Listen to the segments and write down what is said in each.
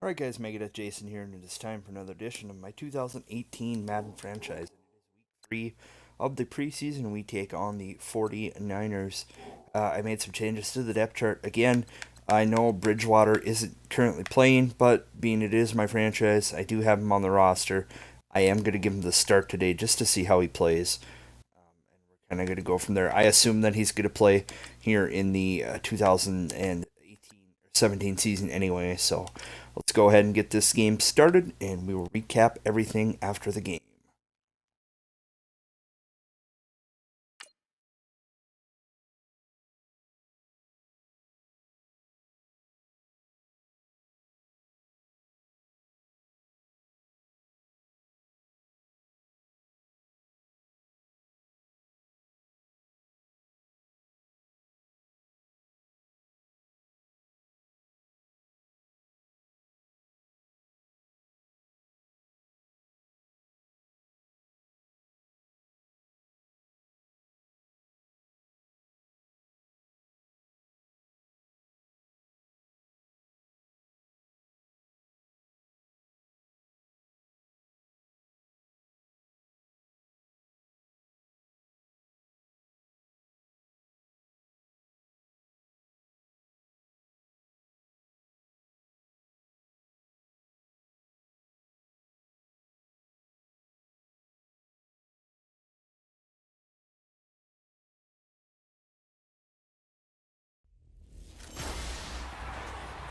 Alright guys, Megadeth Jason here, and it is time for another edition of my 2018 Madden franchise. It is week 3 of the preseason. We take on the 49ers. I made some changes to the depth chart. Again, I know Bridgewater isn't currently playing, but being it is my franchise, I do have him on the roster. I am going to give him the start today just to see how he plays. And we're kind of going to go from there. I assume that he's going to play here in the 2018 or 17 season anyway, so let's go ahead and get this game started, and we will recap everything after the game.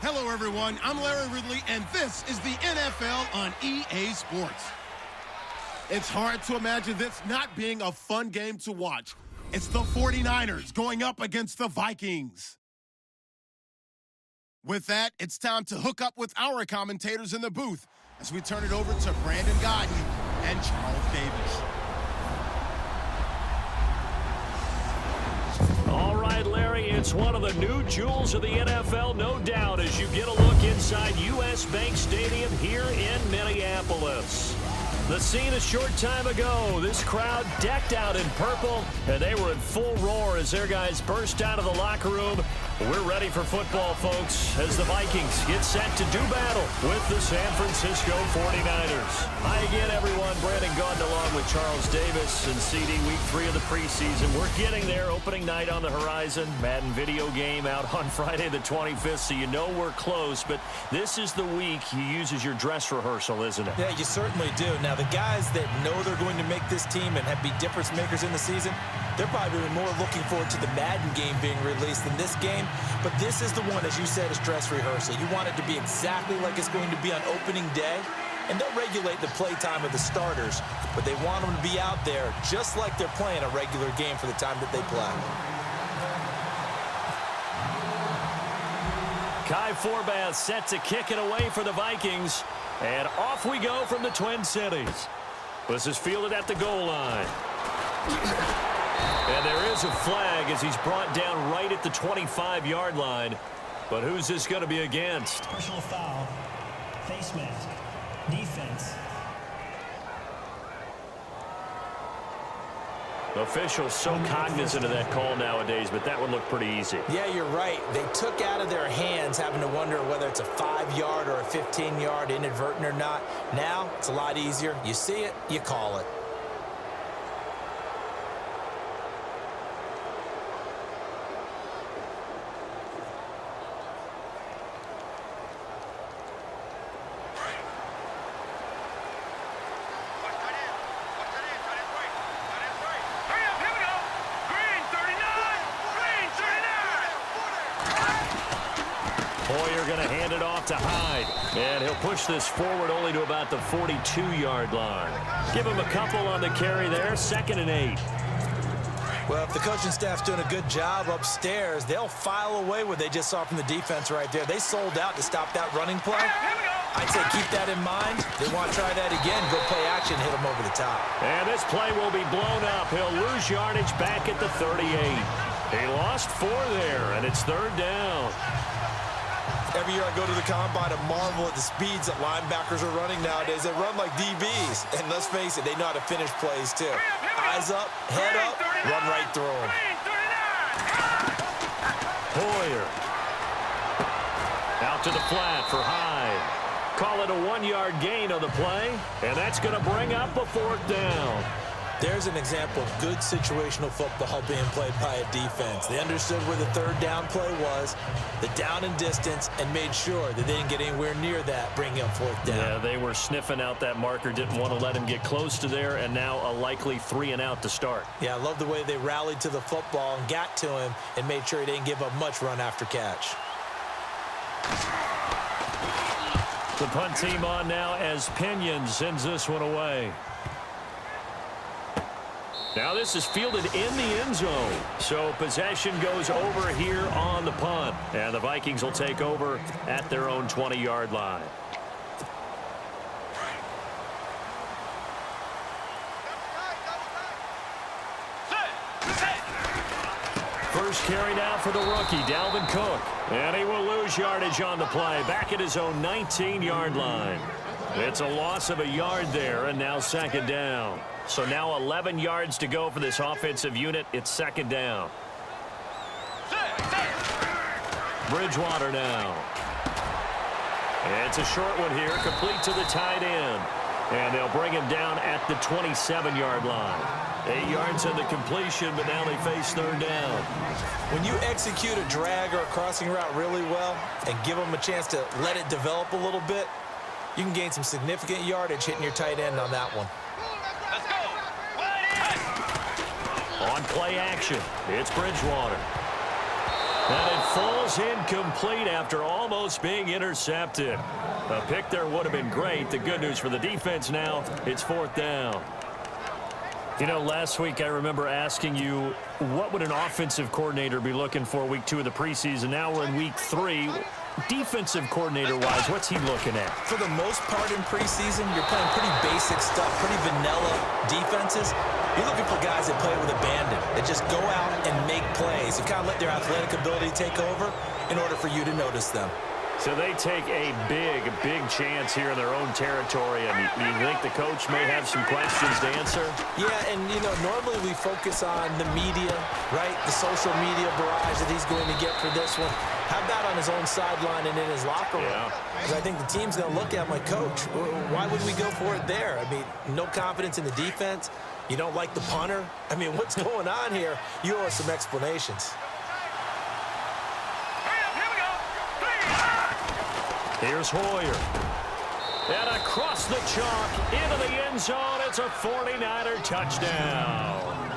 Hello, everyone. I'm Larry Ridley, and this is the NFL on EA Sports. It's hard to imagine this not being a fun game to watch. It's the 49ers going up against the Vikings. With that, it's time to hook up with our commentators in the booth as we turn it over to Brandon Godden and Charles Davis. All right, Larry, it's one of the new jewels of the NFL, no doubt, as you get a look inside U.S. Bank Stadium here in Minneapolis. The scene a short time ago, this crowd decked out in purple, and they were in full roar as their guys burst out of the locker room. We're ready for football, folks, as the Vikings get set to do battle with the San Francisco 49ers. Hi again, everyone. Brandon Gaudin along with Charles Davis and CD Week 3 of the preseason. We're getting there. Opening night on the horizon. Madden video game out on Friday the 25th, so you know we're close. But this is the week you use as your dress rehearsal, isn't it? Yeah, you certainly do. Now, the guys that know they're going to make this team and have be difference makers in the season, they're probably more looking forward to the Madden game being released than this game. But this is the one, as you said, is dress rehearsal. You want it to be exactly like it's going to be on opening day. And they'll regulate the play time of the starters, but they want them to be out there just like they're playing a regular game for the time that they play. Kai Forbath set to kick it away for the Vikings. And off we go from the Twin Cities. This is fielded at the goal line. And there is a flag as he's brought down right at the 25-yard line. But who's this going to be against? Personal foul, face mask, defense. Officials so cognizant of that call nowadays, but that would look pretty easy. Yeah, you're right. They took out of their hands having to wonder whether it's a 5-yard or a 15-yard inadvertent or not. Now, it's a lot easier. You see it, you call it. Hoyer going to hand it off to Hyde. And he'll push this forward only to about the 42-yard line. Give him a couple on the carry there. 2nd and 8. Well, if the coaching staff's doing a good job upstairs, they'll file away what they just saw from the defense right there. They sold out to stop that running play. I'd say keep that in mind. They want to try that again. Go play action, hit them over the top. And this play will be blown up. He'll lose yardage back at the 38. He lost 4 there, and it's 3rd down. Every year I go to the combine and marvel at the speeds that linebackers are running nowadays. They run like DBs. And let's face it, they know how to finish plays too. Eyes up, head up, run right through them. Hoyer. Out to the flat for Hyde. Call it a 1-yard gain on the play, and that's going to bring up a 4th down. There's an example of good situational football being played by a defense. They understood where the 3rd down play was, the down and distance, and made sure that they didn't get anywhere near that, bringing up 4th down. Yeah, they were sniffing out that marker, didn't want to let him get close to there, and now a likely 3 and out to start. Yeah, I love the way they rallied to the football and got to him and made sure he didn't give up much run after catch. The punt team on now as Pinion sends this one away. Now this is fielded in the end zone. So possession goes over here on the punt. And the Vikings will take over at their own 20-yard line. First carry now for the rookie, Dalvin Cook. And he will lose yardage on the play. Back at his own 19-yard line. It's a loss of a yard there, and now 2nd down. So now 11 yards to go for this offensive unit. It's 2nd down. Bridgewater now. It's a short one here, complete to the tight end. And they'll bring him down at the 27-yard line. 8 yards on the completion, but now they face 3rd down. When you execute a drag or a crossing route really well and give them a chance to let it develop a little bit, you can gain some significant yardage hitting your tight end on that one. On play action, it's Bridgewater. And it falls incomplete after almost being intercepted. A pick there would have been great. The good news for the defense now, it's 4th down. You know, last week I remember asking you, what would an offensive coordinator be looking for week 2 of the preseason? Now we're in week 3. Defensive coordinator-wise, what's he looking at? For the most part in preseason, you're playing pretty basic stuff, pretty vanilla defenses. You're looking for guys that play with abandon, that just go out and make plays and kind of let their athletic ability take over in order for you to notice them. So they take a big chance here in their own territory, and you think the coach may have some questions to answer? Yeah, and, you know, normally we focus on the media, right, the social media barrage that he's going to get for this one. How about on his own sideline and in his locker room? Because I think the team's going to look at my coach. Why would we go for it there? I mean, no confidence in the defense. You don't like the punter. I mean, what's going on here? You owe us some explanations. Here's Hoyer. And across the chalk, into the end zone, it's a 49er touchdown.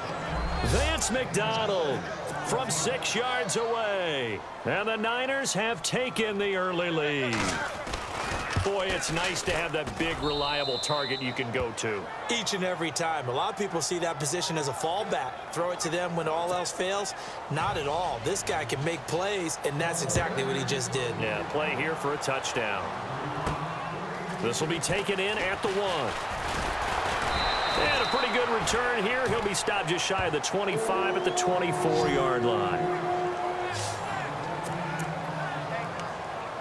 Vance McDonald from 6 yards away. And the Niners have taken the early lead. Boy, it's nice to have that big, reliable target you can go to. Each and every time. A lot of people see that position as a fallback. Throw it to them when all else fails. Not at all. This guy can make plays, and that's exactly what he just did. Yeah, play here for a touchdown. This will be taken in at the 1. And a pretty good return here. He'll be stopped just shy of the 25 at the 24-yard line.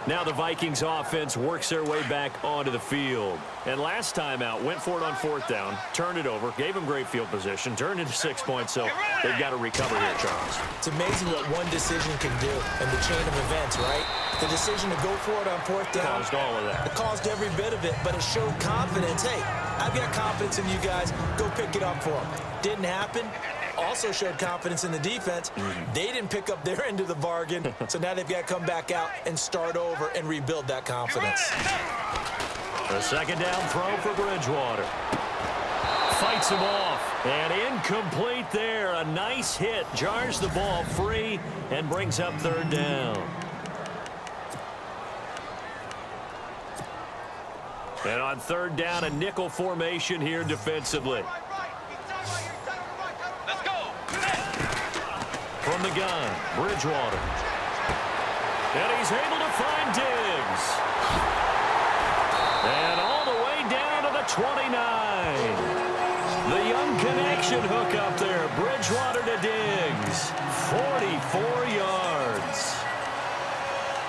Now the Vikings offense works their way back onto the field. And last time out, went for it on 4th down, turned it over, gave them great field position, turned into 6 points, so they've got to recover here, Charles. It's amazing what one decision can do in the chain of events, right? The decision to go for it on 4th down. Caused all of that. It caused every bit of it, but it showed confidence. Hey, I've got confidence in you guys. Go pick it up for them. Didn't happen. Also showed confidence in the defense. They didn't pick up their end of the bargain, so now they've got to come back out and start over and rebuild that confidence. The 2nd down throw for Bridgewater. Fights him off, and incomplete there. A nice hit, jars the ball free, and brings up 3rd down. And on 3rd down, a nickel formation here defensively. From the gun, Bridgewater. And he's able to find Diggs. And all the way down to the 29. The young connection hook up there. Bridgewater to Diggs. 44 yards.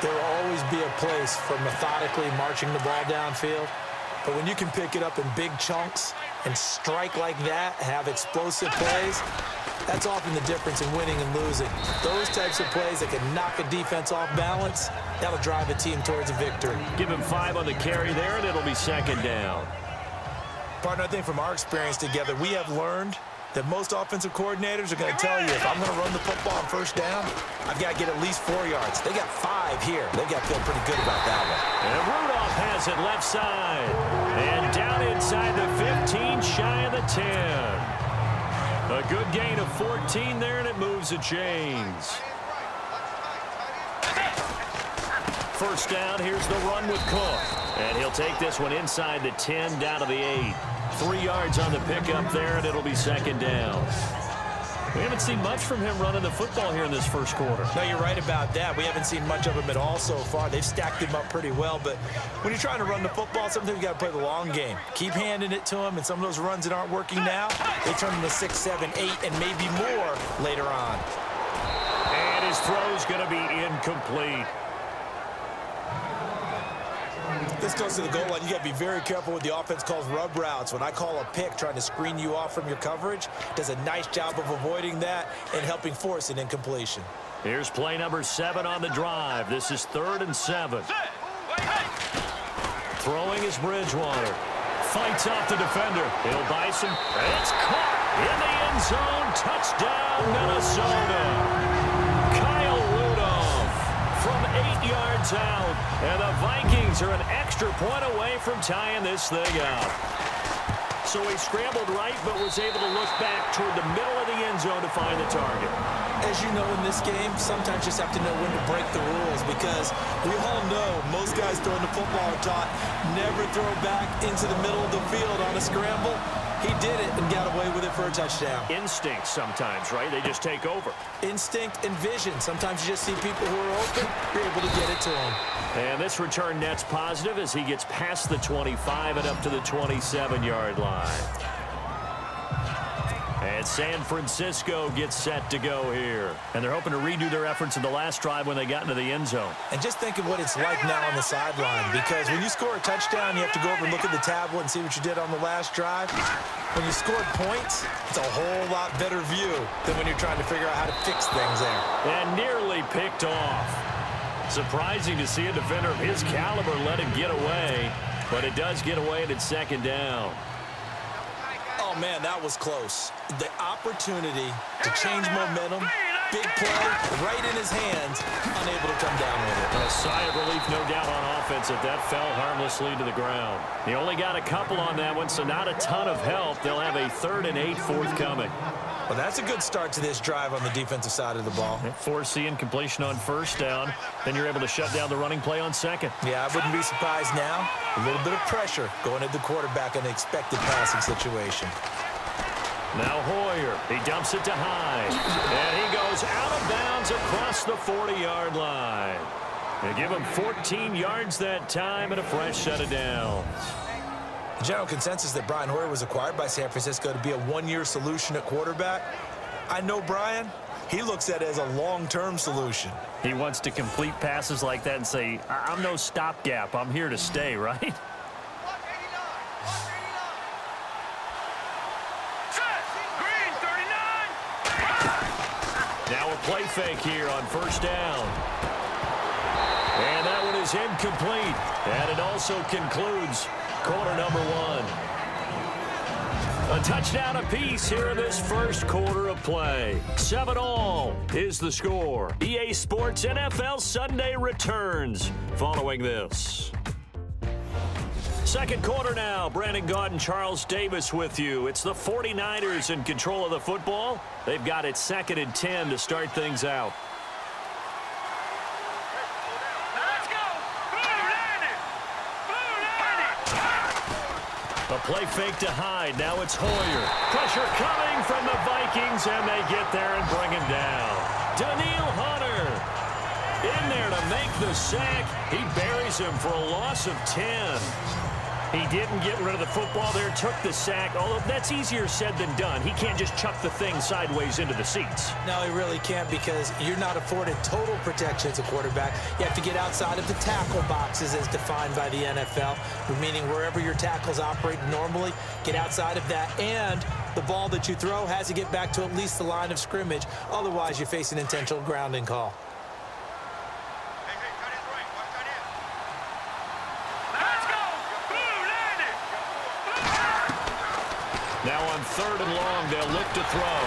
There will always be a place for methodically marching the ball downfield. But when you can pick it up in big chunks and strike like that, have explosive plays, That's often the difference in winning and losing. Those types of plays that can knock a defense off balance, that'll drive a team towards a victory. Give him 5 on the carry there, and it'll be second down. Partner, I think from our experience together, we have learned that most offensive coordinators are going to tell you, if I'm going to run the football on first down, I've got to get at least 4 yards. They got 5 here. They got to feel pretty good about that one. And Rudolph has it left side. And down inside the 15, shy of the 10. A good gain of 14 there, and it moves the chains. First down, here's the run with Cook. And he'll take this one inside the 10, down to the 8. 3 yards on the pickup there, and it'll be second down. We haven't seen much from him running the football here in this first quarter. No, you're right about that. We haven't seen much of him at all so far. They've stacked him up pretty well, but when you're trying to run the football, sometimes you got to play the long game. Keep handing it to him, and some of those runs that aren't working now, they turn into 6, 7, 8, and maybe more later on. And his throw's going to be incomplete. This goes to the goal line. You got to be very careful with the offense calls rub routes. When I call a pick trying to screen you off from your coverage, does a nice job of avoiding that and helping force an incompletion. Here's play number 7 on the drive. This is 3rd and 7. Throwing is Bridgewater. Fights off the defender. He'll buy some. It's caught in the end zone. Touchdown, Minnesota. Kyle Rudolph from 8 yards out. And the Vikings are an extra point away from tying this thing up. So he scrambled right, but was able to look back toward the middle of the end zone to find the target. As you know, in this game, sometimes you just have to know when to break the rules, because we all know most guys throwing the football are taught never throw back into the middle of the field on a scramble. He did it and got away with it for a touchdown. Instinct sometimes, right? They just take over. Instinct and vision. Sometimes you just see people who are open, you're able to get it to them. And this return net's positive as he gets past the 25 and up to the 27-yard line. And San Francisco gets set to go here. And they're hoping to redo their efforts in the last drive when they got into the end zone. And just think of what it's like now on the sideline, because when you score a touchdown, you have to go over and look at the tablet and see what you did on the last drive. When you scored points, it's a whole lot better view than when you're trying to figure out how to fix things there. And nearly picked off. Surprising to see a defender of his caliber let him get away, but it does get away and it's second down. Oh, man, that was close. The opportunity to change momentum, big play, right in his hands, unable to come down with it. A sigh of relief, no doubt, on offense if that fell harmlessly to the ground. He only got a couple on that one, so not a ton of help. They'll have a 3rd and 8 forthcoming. Well, that's a good start to this drive on the defensive side of the ball. Forcing completion on first down. Then you're able to shut down the running play on second. Yeah, I wouldn't be surprised now. A little bit of pressure going at the quarterback in the expected passing situation. Now Hoyer. He dumps it to Hyde. And he goes out of bounds across the 40-yard line. They give him 14 yards that time and a fresh set of downs. The general consensus that Brian Hoyer was acquired by San Francisco to be a one-year solution at quarterback. I know Brian. He looks at it as a long-term solution. He wants to complete passes like that and say, I'm no stopgap. I'm here to stay, right? Now a play fake here on first down. And that one is incomplete. And it also concludes quarter number 1. A touchdown apiece here in this first quarter of play. 7-all is the score. EA Sports NFL Sunday returns following this. Second quarter now. Brandon Gaud and Charles Davis with you. It's the 49ers in control of the football. They've got it 2nd and 10 to start things out. A play fake to Hyde. Now it's Hoyer. Pressure coming from the Vikings, and they get there and bring him down. Daniil Hunter in there to make the sack. He buries him for a loss of 10. He didn't get rid of the football there, took the sack, although that's easier said than done. He can't just chuck the thing sideways into the seats. No, he really can't, because you're not afforded total protection as a quarterback. You have to get outside of the tackle boxes as defined by the NFL, meaning wherever your tackles operate normally, get outside of that, and The ball that you throw has to get back to at least the line of scrimmage. Otherwise, you face an intentional grounding call. Now on 3rd and long, they'll look to throw.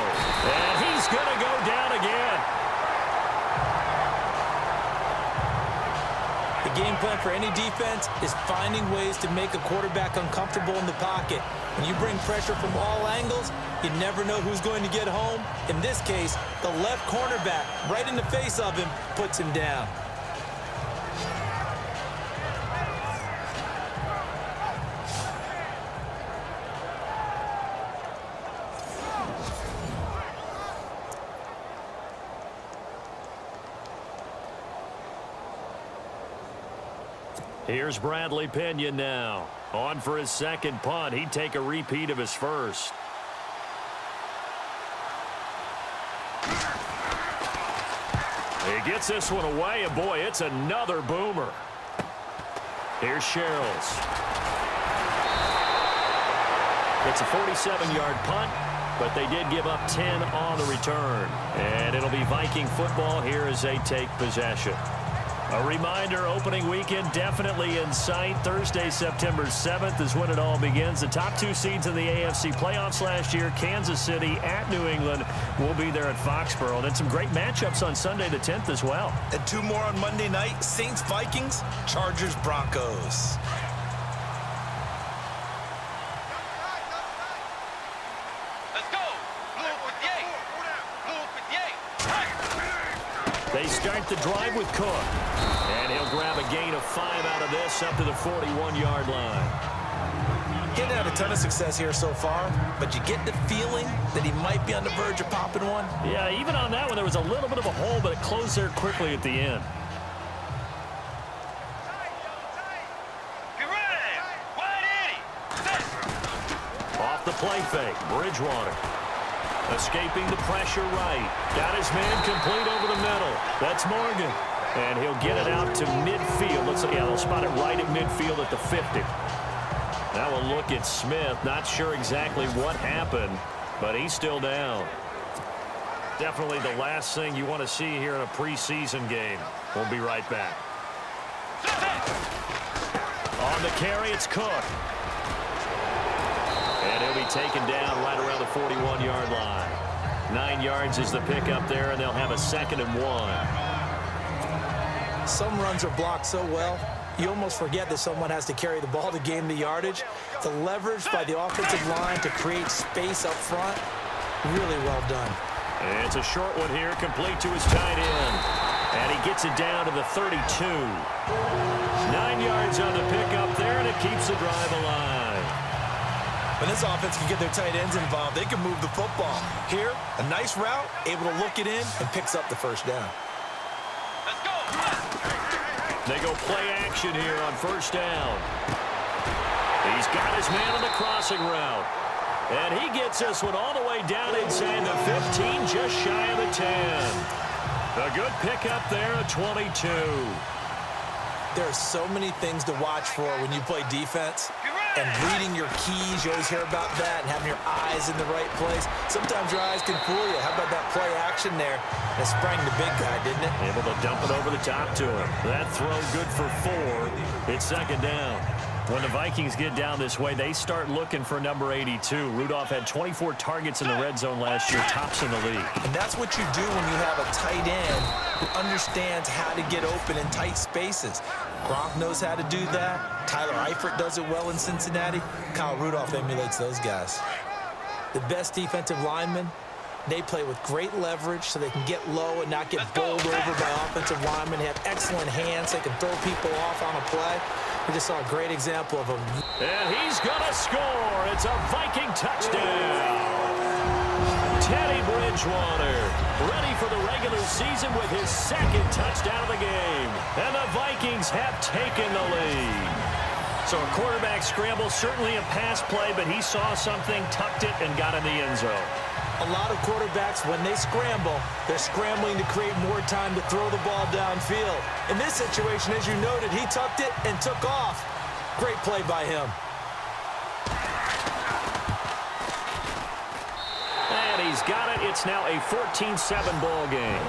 And he's going to go down again. The game plan for any defense is finding ways to make a quarterback uncomfortable in the pocket. When you bring pressure from all angles, you never know who's going to get home. In this case, the left cornerback, right in the face of him, puts him down. Here's Bradley Pena now. On for his second punt. He'd take a repeat of his first. He gets this one away, and boy, it's another boomer. Here's Sherrills. It's a 47-yard punt, but they did give up 10 on the return. And it'll be Viking football here as they take possession. A reminder, opening weekend definitely in sight. Thursday, September 7th is when it all begins. The top 2 seeds in the AFC playoffs last year, Kansas City at New England, will be there at Foxborough. And some great matchups on Sunday the 10th as well. And 2 more on Monday night, Saints-Vikings, Chargers-Broncos. They start the drive with Cook. And he'll grab a gain of 5 out of this up to the 41-yard line. Getting had a ton of success here so far, but you get the feeling that he might be on the verge of popping one. Yeah, even on that one, there was a little bit of a hole, but it closed there quickly at the end. Off the play fake, Bridgewater. Escaping the pressure right. Got his man complete over the middle. That's Morgan. And he'll get it out to midfield. Looks like, yeah, they'll spot it right at midfield at the 50. Now we'll look at Smith. Not sure exactly what happened, but he's still down. Definitely the last thing you want to see here in a preseason game. We'll be right back. On the carry, it's Cook. And he'll be taken down right around the 41-yard line. 9 yards is the pickup there, and they'll have a 2nd and 1. Some runs are blocked so well, you almost forget that someone has to carry the ball to gain the yardage. The leverage by the offensive line to create space up front, really well done. And it's a short one here, complete to his tight end. And he gets it down to the 32. 9 yards on the pickup there, and it keeps the drive alive. When this offense can get their tight ends involved, they can move the football. Here, a nice route, able to look it in, and picks up the first down. Let's go. They go play action here on first down. He's got his man on the crossing route. And he gets this one all the way down inside the 15, just shy of the 10. A good pickup there at 22. There are so many things to watch for when you play defense. And reading your keys, you always hear about that, and having your eyes in the right place. Sometimes your eyes can fool you. How about that play action there? It sprang the big guy, didn't it? Able to dump it over the top to him. That throw good for 4. It's 2nd down. When the Vikings get down this way, they start looking for number 82. Rudolph had 24 targets in the red zone last year, tops in the league. And that's what you do when you have a tight end who understands how to get open in tight spaces. Gronk knows how to do that. Tyler Eifert does it well in Cincinnati. Kyle Rudolph emulates those guys. The best defensive linemen, they play with great leverage so they can get low and not get bowled over by offensive linemen. They have excellent hands. They can throw people off on a play. We just saw a great example of them. And he's going to score. It's a Viking touchdown. Teddy Bridgewater ready for the regular season with his 2nd touchdown of the game. And the Vikings have taken the lead. So a quarterback scramble, certainly a pass play, but he saw something, tucked it, and got in the end zone. A lot of quarterbacks, when they scramble, they're scrambling to create more time to throw the ball downfield. In this situation, as you noted, he tucked it and took off. Great play by him. He's got it. It's now a 14-7 ball game.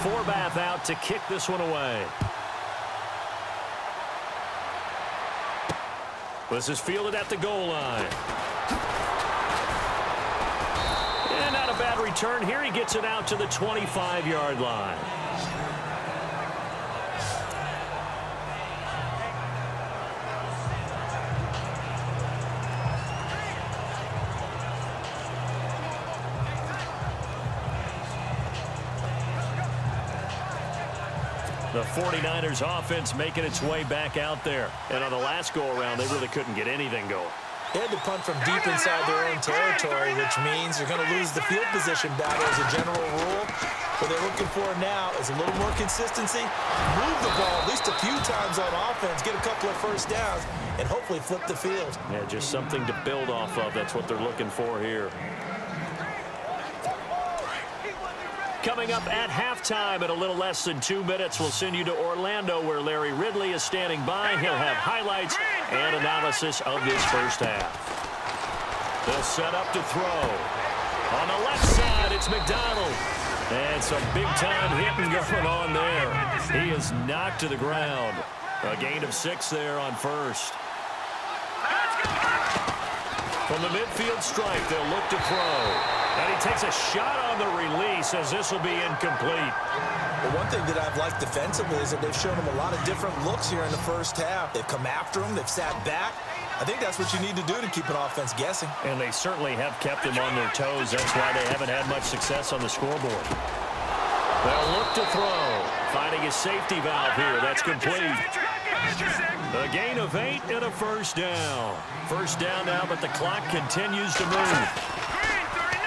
Forbath out to kick this one away. This is fielded at the goal line. And not a bad return here. He gets it out to the 25-yard line. The 49ers offense making its way back out there. And on the last go-around, they really couldn't get anything going. They had to punt from deep inside their own territory, which means you're going to lose the field position battle as a general rule. What they're looking for now is a little more consistency, move the ball at least a few times on offense, get a couple of first downs, and hopefully flip the field. Yeah, just something to build off of. That's what they're looking for here. Coming up at halftime in a little less than 2 minutes, we'll send you to Orlando where Larry Ridley is standing by. He'll have highlights and analysis of this first half. They'll set up to throw. On the left side, it's McDonald. And some big-time hitting going on there. He is knocked to the ground. A gain of 6 there on first. From the midfield stripe, they'll look to throw. And he takes a shot on the release as this will be incomplete. Well, one thing that I've liked defensively is that they've shown him a lot of different looks here in the first half. They've come after him. They've sat back. I think that's what you need to do to keep an offense guessing. And they certainly have kept him on their toes. That's why they haven't had much success on the scoreboard. They'll look to throw. Finding a safety valve here. That's complete. A gain of 8 and a first down. First down now, but the clock continues to move.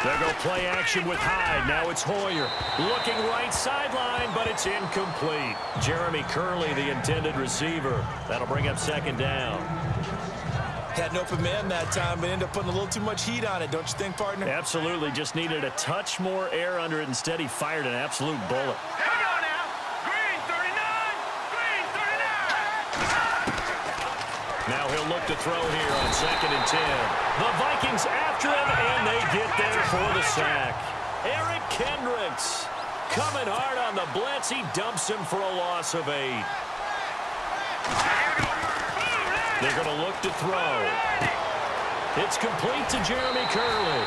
They'll go play action with Hyde. Now it's Hoyer. Looking right sideline, but it's incomplete. Jeremy Curley, the intended receiver. That'll bring up second down. Had an open man that time, but ended up putting a little too much heat on it, don't you think, partner? Absolutely. Just needed a touch more air under it. Instead, he fired an absolute bullet. Now he'll look to throw here on 2nd and 10. The Vikings after him, and they get there for the sack. Eric Kendricks coming hard on the blitz. He dumps him for a loss of 8. They're going to look to throw. It's complete to Jeremy Curley.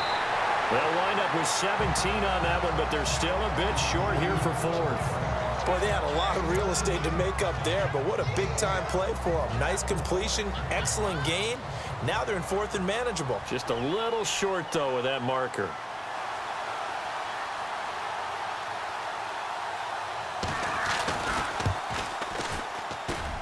They'll wind up with 17 on that one, but they're still a bit short here for 4th. Boy, they had a lot of real estate to make up there, but what a big-time play for them. Nice completion, excellent gain. Now they're in 4th and manageable. Just a little short, though, with that marker.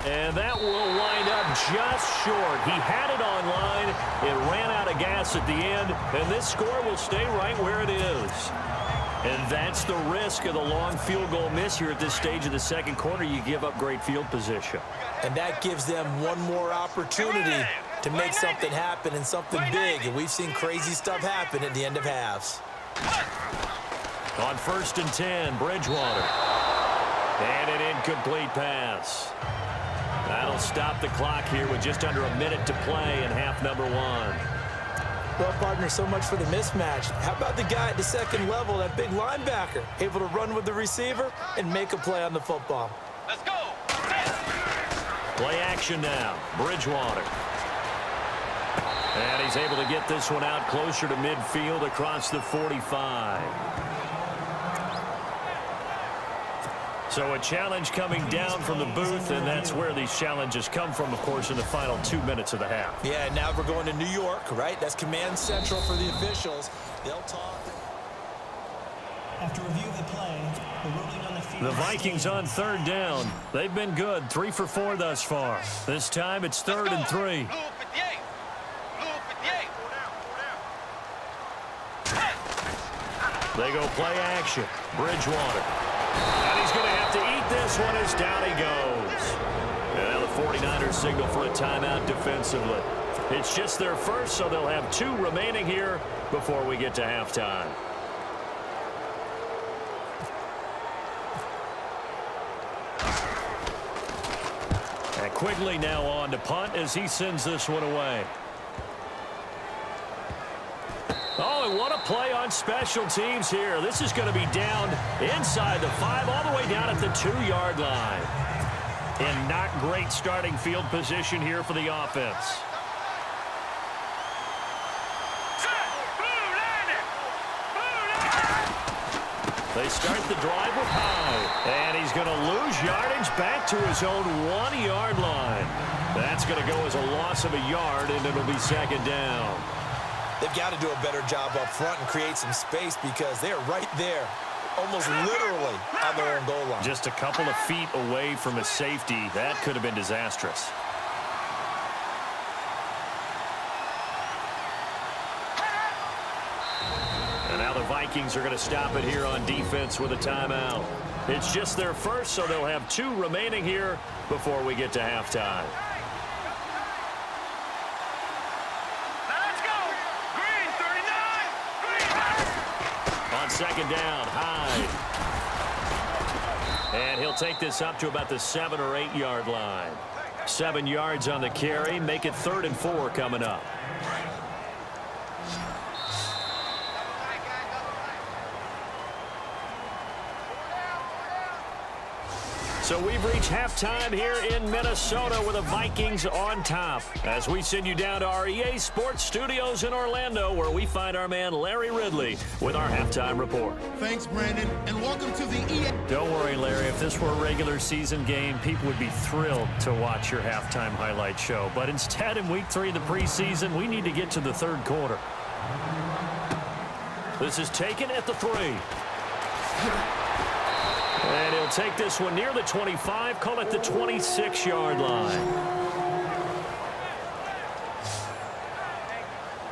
And that will wind up just short. He had it on line. It ran out of gas at the end, and this score will stay right where it is. And that's the risk of the long field goal miss here at this stage of the second quarter. You give up great field position. And that gives them one more opportunity to make something happen and something big. And we've seen crazy stuff happen at the end of halves. On 1st and 10, Bridgewater. And an incomplete pass. That'll stop the clock here with just under a minute to play in half number 1. Well, partner, so much for the mismatch. How about the guy at the second level, that big linebacker, able to run with the receiver and make a play on the football? Let's go. Play action now. Bridgewater. And he's able to get this one out closer to midfield across the 45. So a challenge coming down from the booth, and that's where these challenges come from, of course, in the final 2 minutes of the half. Yeah, now we're going to New York, right? That's command central for the officials. They'll talk. After review of the play, the ruling on the field. The Vikings on 3rd down. They've been good, 3 for 4 thus far. This time it's 3rd and 3. They go play action. Bridgewater. And he's going to have to eat this one as down he goes. And now the 49ers signal for a timeout defensively. It's just their first, so they'll have 2 remaining here before we get to halftime. And Quigley now on to punt as he sends this one away. Oh, and what a play on special teams here. This is going to be down inside the 5, all the way down at the 2-yard line. And not great starting field position here for the offense. They start the drive with Hyde. And he's going to lose yardage back to his own 1-yard line. That's going to go as a loss of a yard, and it'll be second down. They've got to do a better job up front and create some space because they're right there, almost literally on their own goal line. Just a couple of feet away from a safety. That could have been disastrous. And now the Vikings are going to stop it here on defense with a timeout. It's just their first, so they'll have 2 remaining here before we get to halftime. Second down, Hyde. And he'll take this up to about the 7 or 8 yard line. 7 yards on the carry. Make it 3rd and 4 coming up. So we've reached halftime here in Minnesota with the Vikings on top. As we send you down to our EA Sports Studios in Orlando, where we find our man Larry Ridley with our halftime report. Thanks, Brandon, and welcome to the EA. Don't worry, Larry. If this were a regular season game, people would be thrilled to watch your halftime highlight show. But instead, in week 3 of the preseason, we need to get to the 3rd quarter. This is taken at the 3. And he'll take this one near the 25, call it the 26-yard line.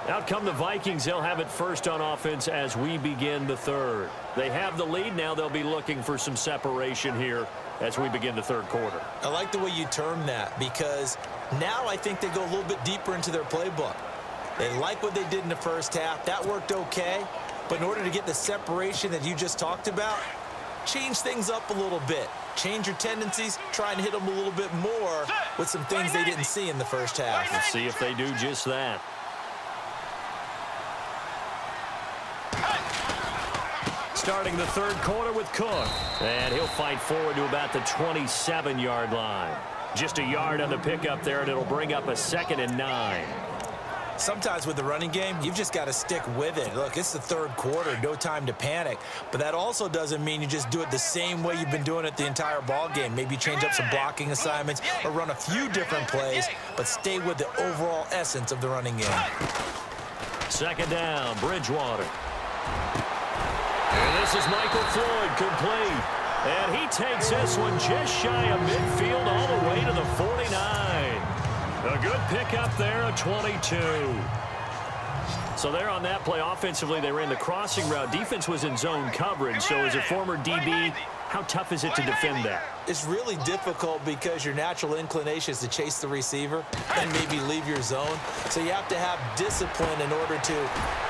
Out come the Vikings. They'll have it first on offense as we begin the 3rd. They have the lead. Now they'll be looking for some separation here as we begin the 3rd quarter. I like the way you term that because now I think they go a little bit deeper into their playbook. They like what they did in the first half. That worked okay. But in order to get the separation that you just talked about, change things up a little bit. Change your tendencies. Try and hit them a little bit more with some things they didn't see in the first half. Let's see if they do just that. Starting the 3rd quarter with Cook. And he'll fight forward to about the 27-yard line. Just a yard on the pickup there, and it'll bring up a 2nd and 9. Sometimes with the running game, you've just got to stick with it. Look, it's the 3rd quarter, no time to panic. But that also doesn't mean you just do it the same way you've been doing it the entire ball game. Maybe change up some blocking assignments or run a few different plays, but stay with the overall essence of the running game. 2nd down, Bridgewater. And this is Michael Floyd, complete. And he takes this one just shy of midfield all the way to the 49. A good pickup there, a 22. So there on that play, offensively, they ran the crossing route. Defense was in zone coverage. So as a former DB, how tough is it to defend that? It's really difficult because your natural inclination is to chase the receiver and maybe leave your zone. So you have to have discipline in order to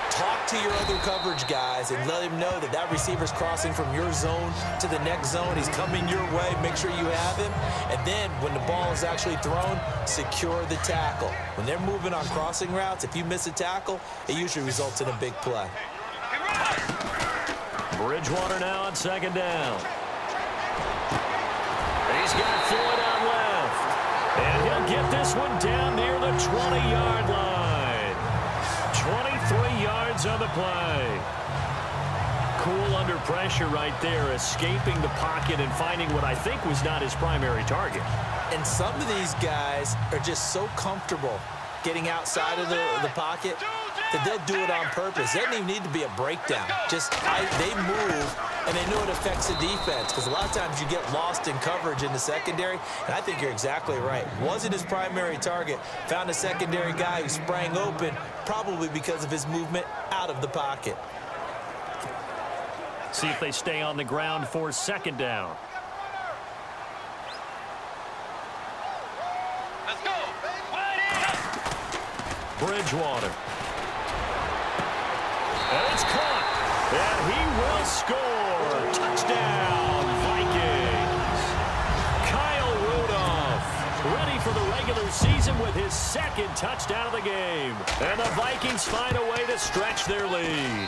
talk to your other coverage guys and let him know that that receiver's crossing from your zone to the next zone. He's coming your way. Make sure you have him. And then when the ball is actually thrown, secure the tackle. When they're moving on crossing routes, if you miss a tackle, it usually results in a big play. Bridgewater now on 2nd down. He's got Floyd out left. And he'll get this one down near the 20-yard line. 23 yards on the play. Cool under pressure right there, escaping the pocket and finding what I think was not his primary target. And some of these guys are just so comfortable getting outside of the pocket that they'll do it on purpose. It doesn't even need to be a breakdown. Just they move, and they know it affects the defense because a lot of times you get lost in coverage in the secondary, and I think you're exactly right. Wasn't his primary target. Found a secondary guy who sprang open, probably because of his movement out of the pocket. See if they stay on the ground for second down. Let's go. Bridgewater. And it's caught. And he will score. Touchdown, Vikings. Kyle Rudolph ready for the regular season with his second touchdown of the game. And the Vikings find a way to stretch their lead.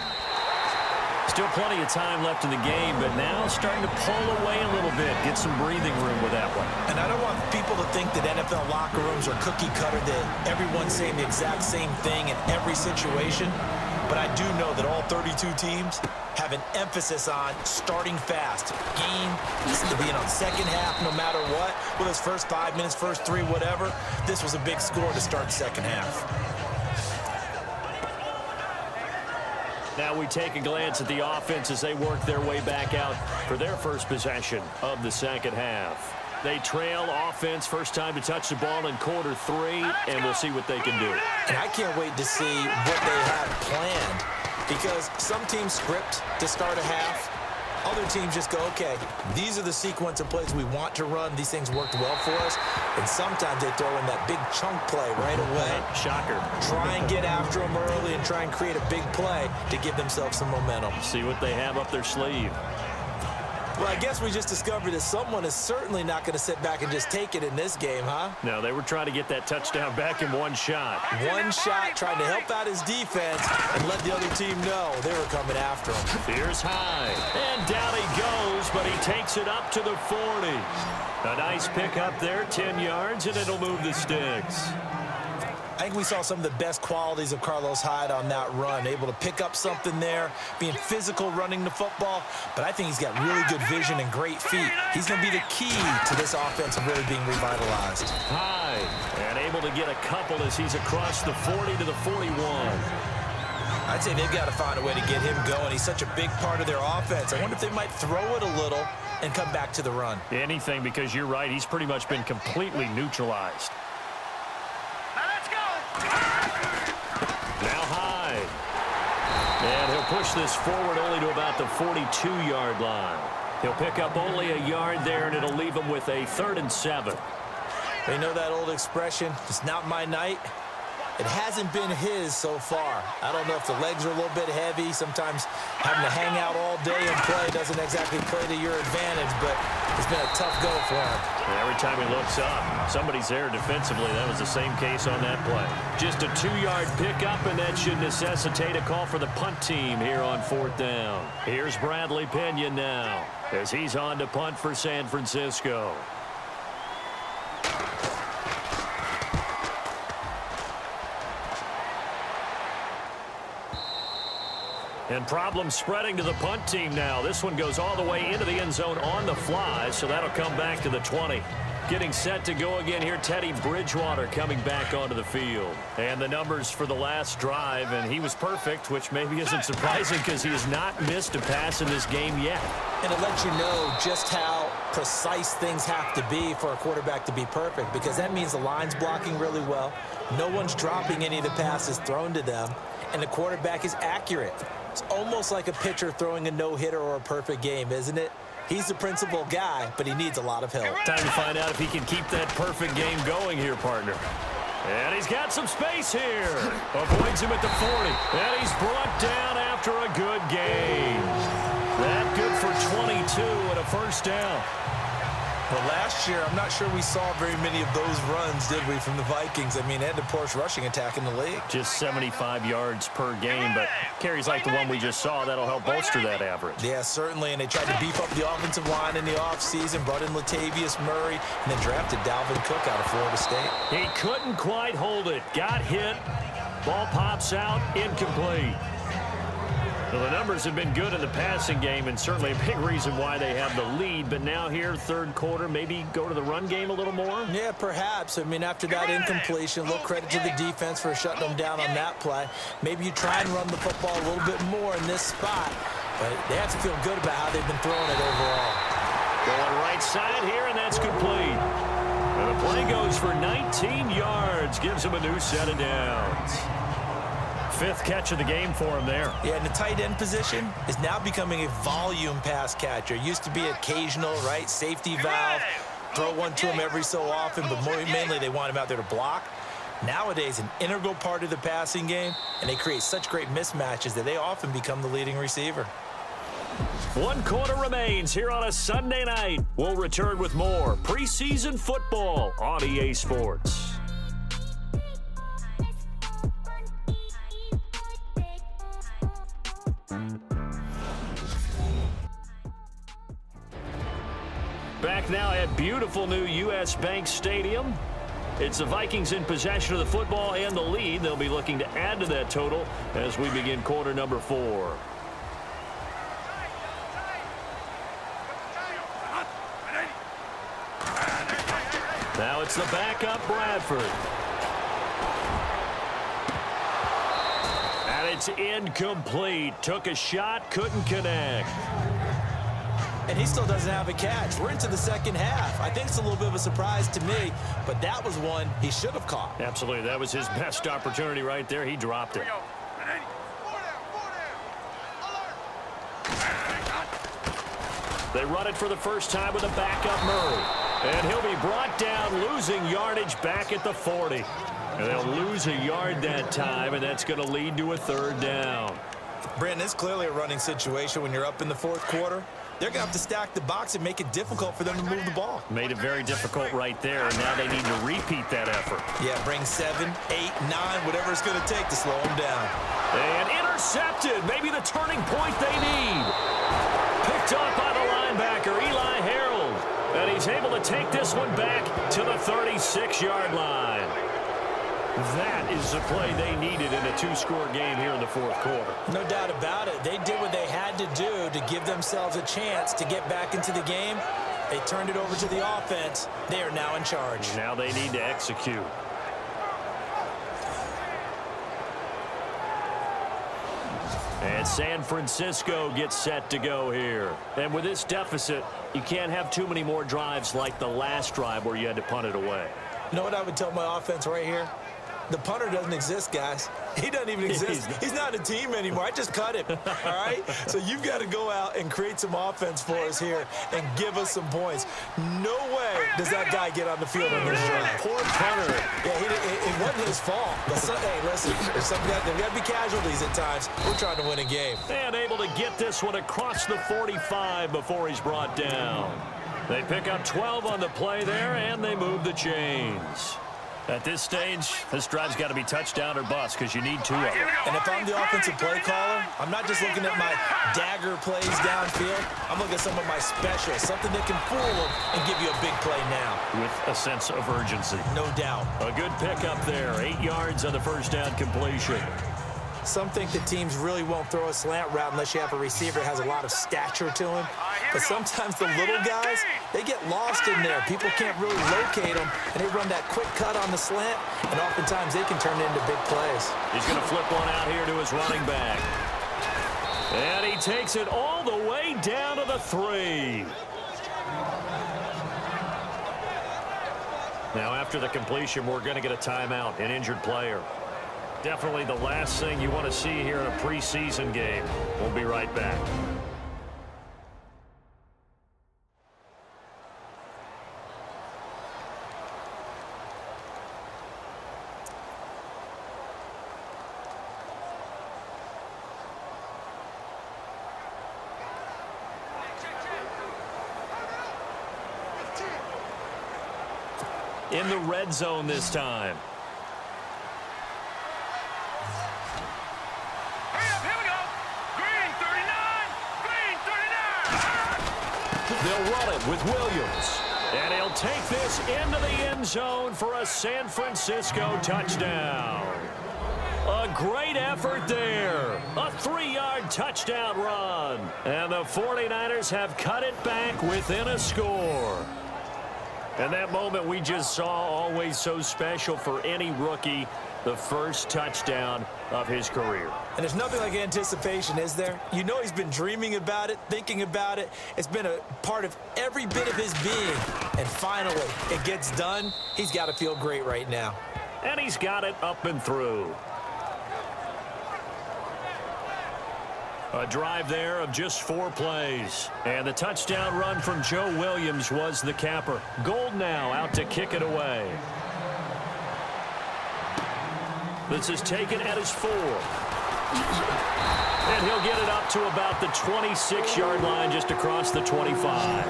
Still plenty of time left in the game, but now starting to pull away a little bit. Get some breathing room with that one. And I don't want people to think that NFL locker rooms are cookie cutter, that everyone's saying the exact same thing in every situation. But I do know that all 32 teams have an emphasis on starting fast. Game needs to be in on second half no matter what. Whether it's first 5 minutes, first 3, whatever. This was a big score to start second half. Now we take a glance at the offense as they work their way back out for their first possession of the second half. They trail offense, first time to touch the ball in quarter 3, and we'll see what they can do. And I can't wait to see what they have planned, because some teams script to start a half. Other teams just go, okay, these are the sequence of plays we want to run. These things worked well for us. And sometimes they throw in that big chunk play right away. Shocker. Try and get after them early and try and create a big play to give themselves some momentum. See what they have up their sleeve. Well, I guess we just discovered that someone is certainly not going to sit back and just take it in this game, huh? No, they were trying to get that touchdown back in one shot. One shot, trying to help out his defense and let the other team know they were coming after him. Here's high. And down he goes, but he takes it up to the 40. A nice pick up there, 10 yards, and it'll move the sticks. I think we saw some of the best qualities of Carlos Hyde on that run, able to pick up something there, being physical running the football, but I think he's got really good vision and great feet. He's going to be the key to this offense really being revitalized. Hyde, and able to get a couple as he's across the 40 to the 41. I'd say they've got to find a way to get him going. He's such a big part of their offense. I wonder if they might throw it a little and come back to the run. Anything, because you're right, he's pretty much been completely neutralized. Now Hyde. And he'll push this forward only to about the 42-yard line. He'll pick up only a yard there, and it'll leave him with a 3rd and 7. They know that old expression, it's not my night. It hasn't been his so far. I don't know if the legs are a little bit heavy. Sometimes having to hang out all day and play doesn't exactly play to your advantage, but it's been a tough go for him. And every time he looks up, somebody's there defensively. That was the same case on that play. Just a 2-yard pickup, and that should necessitate a call for the punt team here on 4th down. Here's Bradley Pena now as he's on to punt for San Francisco. And problems spreading to the punt team now. This one goes all the way into the end zone on the fly, so that'll come back to the 20. Getting set to go again here, Teddy Bridgewater coming back onto the field. And the numbers for the last drive, and he was perfect, which maybe isn't surprising because he has not missed a pass in this game yet. And it lets you know just how precise things have to be for a quarterback to be perfect, because that means the line's blocking really well. No one's dropping any of the passes thrown to them, and the quarterback is accurate. It's almost like a pitcher throwing a no-hitter or a perfect game, isn't it? He's the principal guy, but he needs a lot of help. Time to find out if he can keep that perfect game going here, partner. And he's got some space here. Avoids him at the 40. And he's brought down after a good gain. That good for 22 and a first down. Well, last year, I'm not sure we saw very many of those runs, did we, from the Vikings? I mean, they had the poorest rushing attack in the league. Just 75 yards per game, but carries like the one we just saw, that'll help bolster that average. Yeah, certainly, and they tried to beef up the offensive line in the offseason, brought in Latavius Murray, and then drafted Dalvin Cook out of Florida State. He couldn't quite hold it. Got hit. Ball pops out. Incomplete. Well, the numbers have been good in the passing game, and certainly a big reason why they have the lead. But now here, third quarter, maybe go to the run game a little more? Yeah, perhaps. I mean, after that incompletion, a little credit to the defense for shutting them down on that play. Maybe you try and run the football a little bit more in this spot. But they have to feel good about how they've been throwing it overall. Going right side here, and that's complete. And the play goes for 19 yards. Gives them a new set of downs. fifth catch of the game for him there. Yeah, and the tight end position is now becoming a volume pass catcher. Used to be occasional, right? Safety valve. Throw one to him every so often, but mainly they want him out there to block. Nowadays, an integral part of the passing game, and they create such great mismatches that they often become the leading receiver. 1 quarter remains here on a Sunday night. We'll return with more preseason football on EA Sports. Back now at beautiful new U.S. Bank Stadium. It's the Vikings in possession of the football and the lead. They'll be looking to add to that total as we begin quarter number 4. Now it's the backup Bradford. And it's incomplete. Took a shot, couldn't connect. And he still doesn't have a catch. We're into the second half. I think it's a little bit of a surprise to me, but that was one he should have caught. Absolutely. That was his best opportunity right there. He dropped it. They run it for the first time with a backup Murray. And he'll be brought down, losing yardage back at the 40. And they'll lose a yard that time, and that's going to lead to a third down. Brandon, it's clearly a running situation when you're up in the fourth quarter. They're going to have to stack the box and make it difficult for them to move the ball. Made it very difficult right there, and now they need to repeat that effort. Yeah, bring 7, 8, 9, whatever it's going to take to slow them down. And intercepted. Maybe the turning point they need. Picked up by the linebacker, Eli Harold. And he's able to take this one back to the 36-yard line. That is the play they needed in a 2-score game here in the fourth quarter. No doubt about it. They did what they had to do to give themselves a chance to get back into the game. They turned it over to the offense. They are now in charge. Now they need to execute. And San Francisco gets set to go here. And with this deficit, you can't have too many more drives like the last drive where you had to punt it away. You know what I would tell my offense right here? The punter doesn't exist, guys. He doesn't even exist. He's not a team anymore. I just cut him, all right? So you've got to go out and create some offense for us here and give us some points. No way does that guy get on the field on this drive. Poor punter. Yeah, it wasn't his fault. But hey, listen, there's got to be casualties at times. We're trying to win a game. And able to get this one across the 45 before he's brought down. They pick up 12 on the play there, and they move the chains. At this stage, this drive's got to be touchdown or bust because you need 2 of them. And if I'm the offensive play caller, I'm not just looking at my dagger plays downfield. I'm looking at some of my specials, something that can fool them and give you a big play now. With a sense of urgency. No doubt. A good pickup there. 8 yards on the first down completion. Some think the teams really won't throw a slant route unless you have a receiver that has a lot of stature to him. But sometimes the little guys, they get lost in there. People can't really locate them, and they run that quick cut on the slant, and oftentimes they can turn it into big plays. He's going to flip one out here to his running back. And he takes it all the way down to the 3. Now, after the completion, we're going to get a timeout, an injured player. Definitely the last thing you want to see here in a preseason game. We'll be right back. In the red zone this time. They'll run it with Williams. And he'll take this into the end zone for a San Francisco touchdown. A great effort there. A 3-yard touchdown run. And the 49ers have cut it back within a score. And that moment we just saw, always so special for any rookie, the first touchdown of his career. And there's nothing like anticipation, is there? You know he's been dreaming about it, thinking about it. It's been a part of every bit of his being. And finally, it gets done. He's got to feel great right now. And he's got it up and through. A drive there of just 4 plays. And the touchdown run from Joe Williams was the capper. Gold now out to kick it away. This is taken at his 4. And he'll get it up to about the 26-yard line, just across the 25.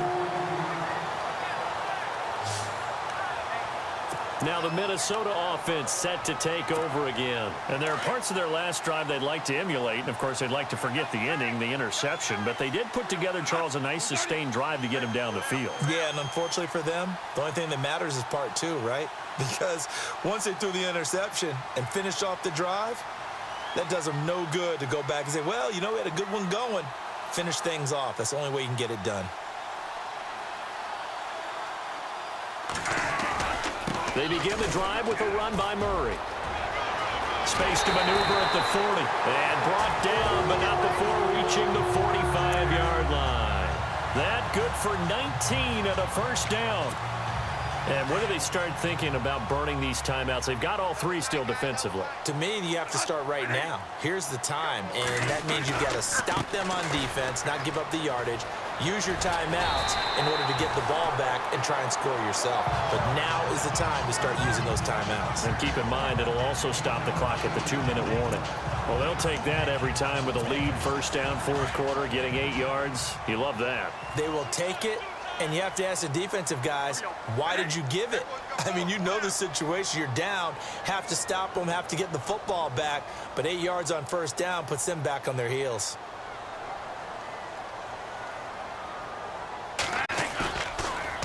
Now the Minnesota offense set to take over again. And there are parts of their last drive they'd like to emulate. And, of course, they'd like to forget the ending, the interception. But they did put together, Charles, a nice sustained drive to get him down the field. Yeah, and unfortunately for them, the only thing that matters is part 2, right? Because once they threw the interception and finished off the drive, that does them no good to go back and say, well, you know, we had a good one going. Finish things off. That's the only way you can get it done. They begin the drive with a run by Murray. Space to maneuver at the 40. And brought down, but not before reaching the 45-yard line. That good for 19 and a first down. And when do they start thinking about burning these timeouts? They've got all 3 still defensively. To me, you have to start right now. Here's the time, and that means you've got to stop them on defense, not give up the yardage, use your timeouts in order to get the ball back and try and score yourself. But now is the time to start using those timeouts. And keep in mind, it'll also stop the clock at the 2-minute warning. Well, they'll take that every time with a lead, first down, 4th quarter, getting 8 yards. You love that. They will take it. And you have to ask the defensive guys, why did you give it? I mean, you know the situation. You're down, have to stop them, have to get the football back. But 8 yards on first down puts them back on their heels.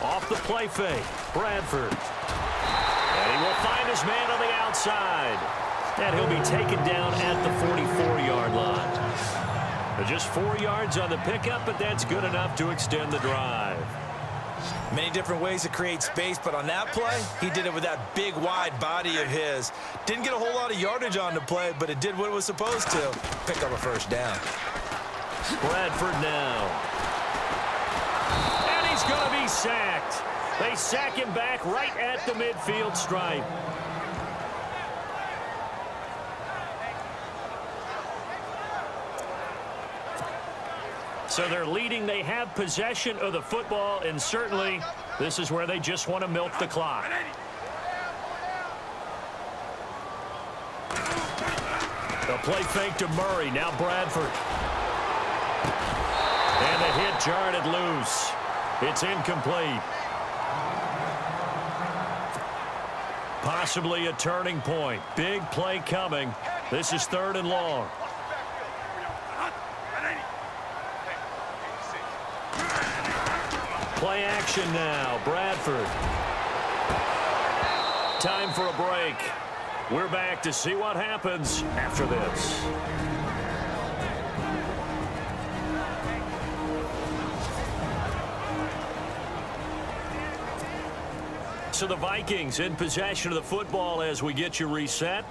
Off the play fake, Bradford. And he will find his man on the outside. And he'll be taken down at the 44-yard line. Just 4 yards on the pickup, but that's good enough to extend the drive. Many different ways to create space, but on that play, he did it with that big, wide body of his. Didn't get a whole lot of yardage on the play, but it did what it was supposed to. Pick up a first down. Bradford now. And he's going to be sacked. They sack him back right at the midfield stripe. So they're leading. They have possession of the football, and certainly this is where they just want to milk the clock. The play fake to Murray. Now Bradford. And the hit jarred loose. It's incomplete. Possibly a turning point. Big play coming. This is 3rd and long. Play action now. Bradford. Time for a break. We're back to see what happens after this. So the Vikings in possession of the football as we get you reset.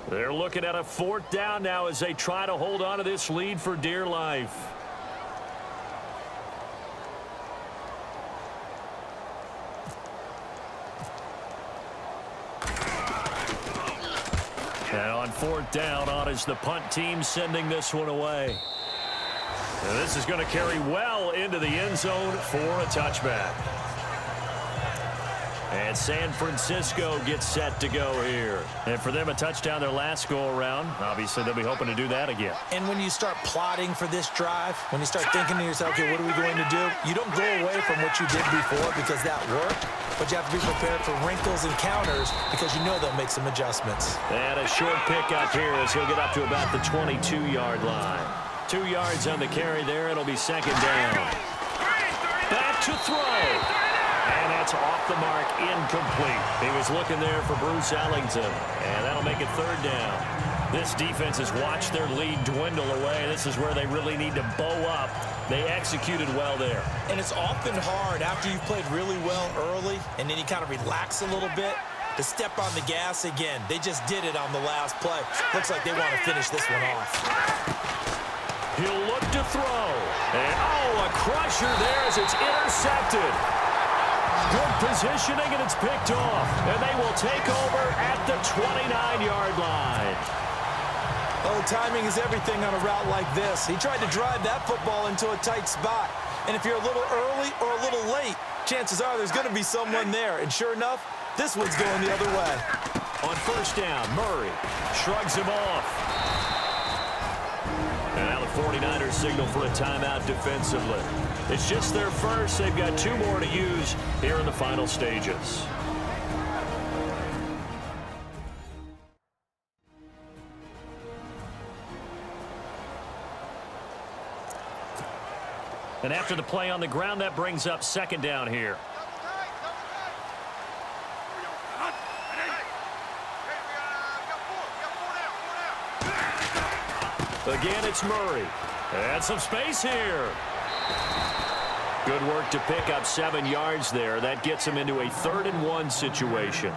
They're looking at a 4th down now as they try to hold on to this lead for dear life. And on 4th down, on is the punt team sending this one away. And this is going to carry well into the end zone for a touchback. And San Francisco gets set to go here. And for them, a touchdown their last go-around. Obviously, they'll be hoping to do that again. And when you start plotting for this drive, when you start thinking to yourself, okay, what are we going to do? You don't go away from what you did before because that worked. But you have to be prepared for wrinkles and counters because you know they'll make some adjustments. And a short pickup here as he'll get up to about the 22-yard line. 2 yards on the carry there. It'll be 2nd down. Back to throw. And that's off the mark, incomplete. He was looking there for Bruce Ellington, and that'll make it 3rd down. This defense has watched their lead dwindle away. This is where they really need to bow up. They executed well there. And it's often hard after you've played really well early, and then you kind of relax a little bit, to step on the gas again. They just did it on the last play. Looks like they want to finish this one off. He'll look to throw. And, a crusher there as it's intercepted. Good positioning, and it's picked off. And they will take over at the 29-yard line. Oh, timing is everything on a route like this. He tried to drive that football into a tight spot. And if you're a little early or a little late, chances are there's going to be someone there. And sure enough, this one's going the other way. On first down, Murray shrugs him off. And now the 49ers signal for a timeout defensively. It's just their first. They've got 2 more to use here in the final stages. And after the play on the ground, that brings up second down here. Again, it's Murray. And some space here. Good work to pick up 7 yards there. That gets them into a 3rd-and-1 situation.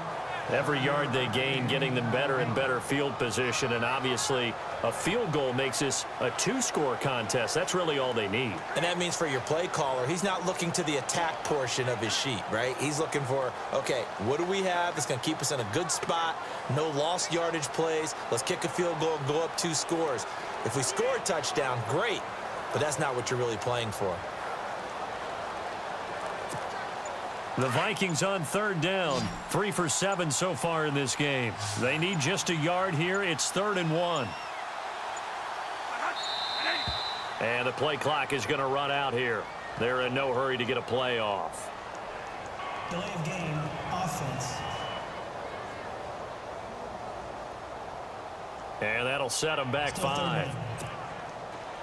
Every yard they gain, getting them better and better field position. And obviously, a field goal makes this a 2-score contest. That's really all they need. And that means for your play caller, he's not looking to the attack portion of his sheet, right? He's looking for, okay, what do we have that's going to keep us in a good spot? No lost yardage plays. Let's kick a field goal and go up 2 scores. If we score a touchdown, great. But that's not what you're really playing for. The Vikings on 3rd down. 3 for 7 so far in this game. They need just a yard here. It's 3rd-and-1. And the play clock is going to run out here. They're in no hurry to get a play off. Delay of game, offense. And that'll set them back 5.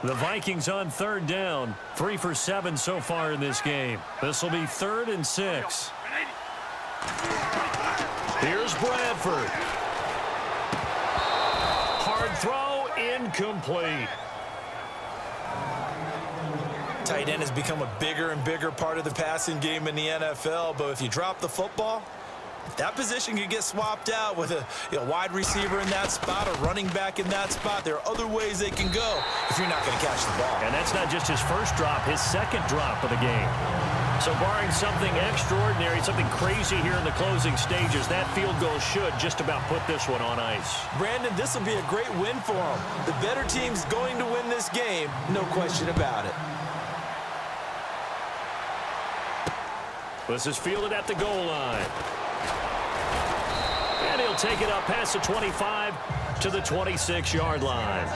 The Vikings on 3rd down. 3 for 7 so far in this game. This will be 3rd and 6. Here's Bradford. Hard throw, incomplete. Tight end has become a bigger and bigger part of the passing game in the NFL, but if you drop the football, that position could get swapped out with a wide receiver in that spot, a running back in that spot. There are other ways they can go if you're not going to catch the ball. And that's not just his first drop, his second drop of the game. So barring something extraordinary, something crazy here in the closing stages, that field goal should just about put this one on ice. Brandon, this will be a great win for them. The better team's going to win this game, no question about it. This is fielded at the goal line. And he'll take it up past the 25 to the 26-yard line.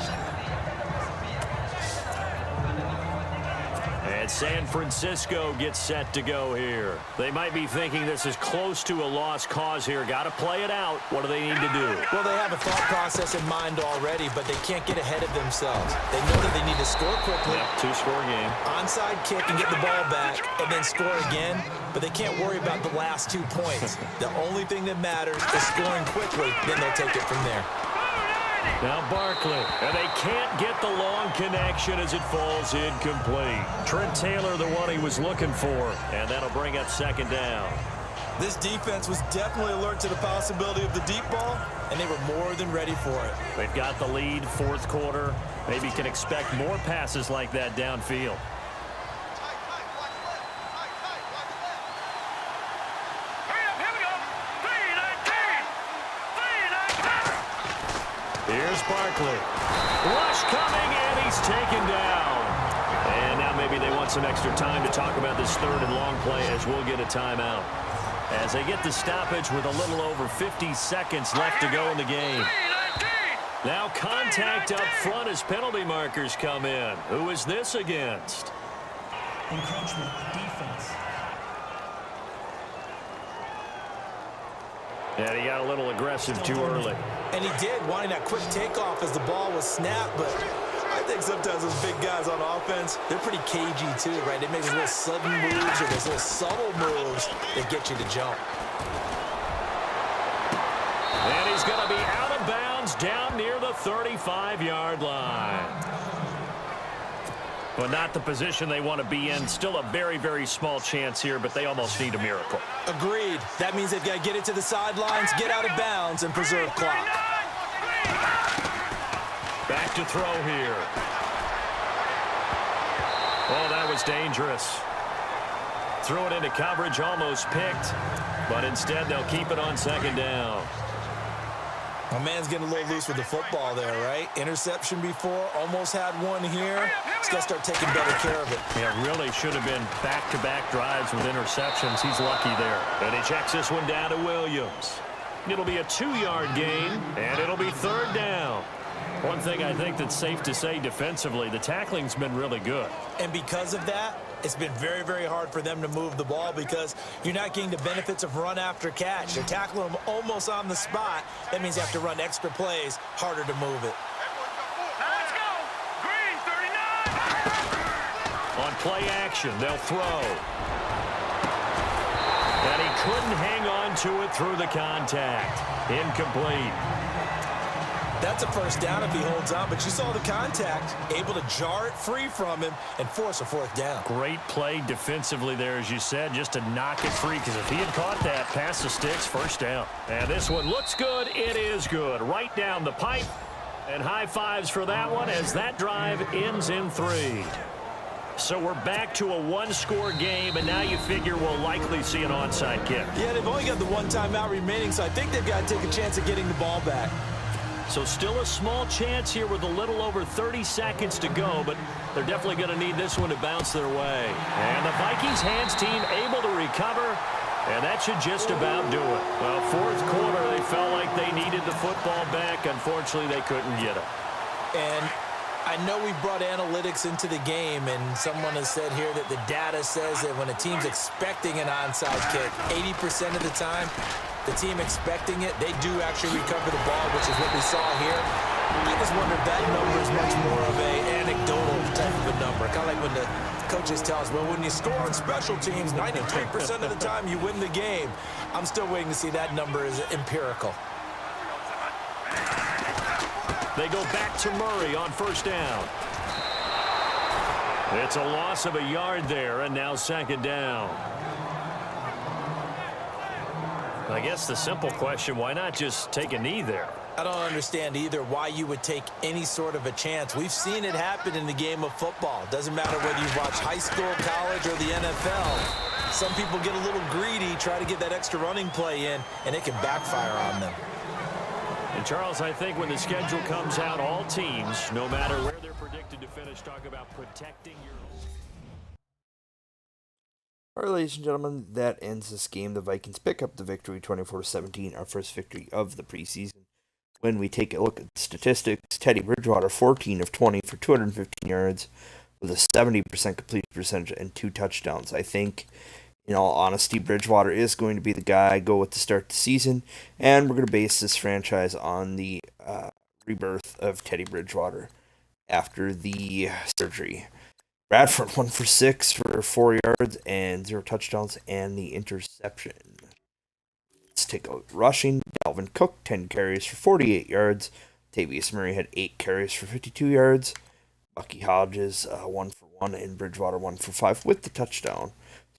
And San Francisco gets set to go here. They might be thinking this is close to a lost cause here. Got to play it out. What do they need to do? Well, they have a thought process in mind already, but they can't get ahead of themselves. They know that they need to score quickly. Yep, 2-score game. Onside kick and get the ball back and then score again, but they can't worry about the last 2 points. The only thing that matters is scoring quickly, then they'll take it from there. Now Barkley, and they can't get the long connection as it falls incomplete. Trent Taylor, the one he was looking for, and that'll bring up second down. This defense was definitely alert to the possibility of the deep ball, and they were more than ready for it. They've got the lead, 4th quarter. Maybe can expect more passes like that downfield. Here's Barkley. Rush coming, and he's taken down. And now maybe they want some extra time to talk about this 3rd and long play as we'll get a timeout. As they get the stoppage with a little over 50 seconds left to go in the game. Now contact up front as penalty markers come in. Who is this against? Encroachment, defense. And he got a little aggressive too early. And he did, wanting that quick takeoff as the ball was snapped, but I think sometimes those big guys on offense, they're pretty cagey too, right? They make those little sudden moves or those little subtle moves that get you to jump. And he's going to be out of bounds down near the 35-yard line. But not the position they want to be in. Still a very, very small chance here, but they almost need a miracle. Agreed. That means they've got to get it to the sidelines, get out of bounds, and preserve clock. Back to throw here. Oh, that was dangerous. Threw it into coverage, almost picked, but instead they'll keep it on second down. My man's getting a little loose with the football there, right? Interception before, almost had one here. He's got to start taking better care of it. Yeah, really should have been back-to-back drives with interceptions. He's lucky there. And he checks this one down to Williams. It'll be a 2-yard gain, and it'll be 3rd down. One thing I think that's safe to say defensively, the tackling's been really good. And because of that, it's been very, very hard for them to move the ball because you're not getting the benefits of run after catch. You're tackling them almost on the spot. That means you have to run extra plays, harder to move it. Let's go. Green, 39. On play action, they'll throw. And he couldn't hang on to it through the contact. Incomplete. That's a 1st down if he holds on, but you saw the contact, able to jar it free from him and force a 4th down. Great play defensively there, as you said, just to knock it free, because if he had caught that, past the sticks, 1st down. And this one looks good. It is good. Right down the pipe. And high fives for that one as that drive ends in 3. So we're back to a 1-score game, and now you figure we'll likely see an onside kick. Yeah, they've only got the 1 timeout remaining, so I think they've got to take a chance at getting the ball back. So still a small chance here with a little over 30 seconds to go, but they're definitely going to need this one to bounce their way. And the Vikings hands team able to recover, and that should just about do it. Well, 4th quarter, they felt like they needed the football back. Unfortunately, they couldn't get it. And I know we brought analytics into the game, and someone has said here that the data says that when a team's expecting an onside kick, 80% of the time, the team expecting it, they do actually recover the ball, which is what we saw here. I just wonder if that number is much more of a anecdotal type of a number. Kind of like when the coaches tell us, well, when you score on special teams, 93% of the time you win the game. I'm still waiting to see that number is empirical. They go back to Murray on 1st down. It's a loss of a yard there, and now 2nd down. I guess the simple question, why not just take a knee there? I don't understand either why you would take any sort of a chance. We've seen it happen in the game of football. It doesn't matter whether you watch high school, college, or the NFL. Some people get a little greedy, try to get that extra running play in, and it can backfire on them. And, Charles, I think when the schedule comes out, all teams, no matter where they're predicted to finish, talk about protecting your... All right, ladies and gentlemen, that ends this game. The Vikings pick up the victory 24-17, our first victory of the preseason. When we take a look at the statistics, Teddy Bridgewater, 14 of 20 for 215 yards with a 70% completion percentage and 2 touchdowns. I think, in all honesty, Bridgewater is going to be the guy I go with to start the season, and we're going to base this franchise on the rebirth of Teddy Bridgewater after the surgery. Bradford 1 for 6 for 4 yards and 0 touchdowns and the interception. Let's take a look. Rushing, Dalvin Cook, 10 carries for 48 yards. Tavius Murray had 8 carries for 52 yards. Bucky Hodges, 1 for 1, and Bridgewater 1 for 5 with the touchdown.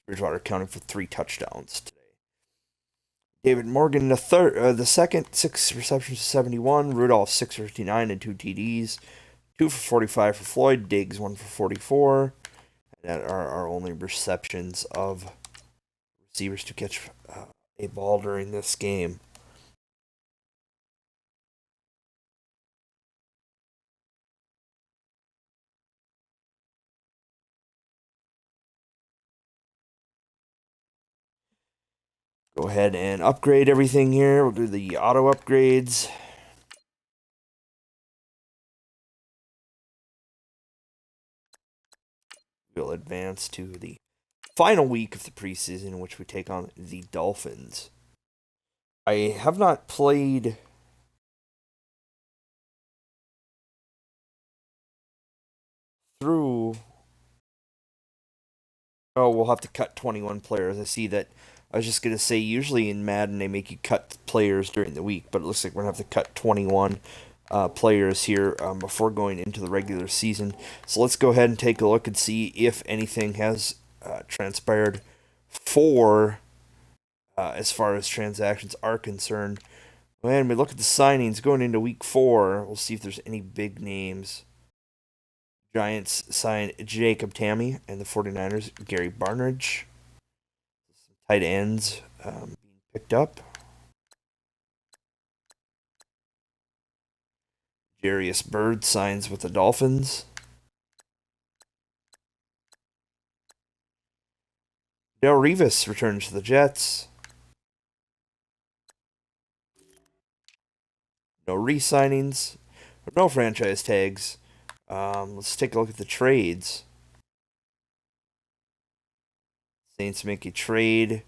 Bridgewater accounting for 3 touchdowns today. David Morgan, the second, 6 receptions for 71. Rudolph, 6 for 59 and 2 TDs. 2 for 45 for Floyd. Diggs, 1 for 44. That are our only receptions of receivers to catch a ball during this game. Go ahead and upgrade everything here. We'll do the auto upgrades. We'll advance to the final week of the preseason in which we take on the Dolphins. I have not played through... Oh, we'll have to cut 21 players. I see that. I was just going to say, usually in Madden they make you cut players during the week, but it looks like we're going to have to cut 21 players here before going into the regular season. So let's go ahead and take a look and see if anything has transpired for as far as transactions are concerned. When we look at the signings going into week 4, we'll see if there's any big names. Giants signed Jacob Tamme, and the 49ers, Gary Barnidge. Some tight ends being picked up. Jarius Byrd signs with the Dolphins. Del Rivas returns to the Jets. No re-signings, no franchise tags. Let's take a look at the trades. Saints make a trade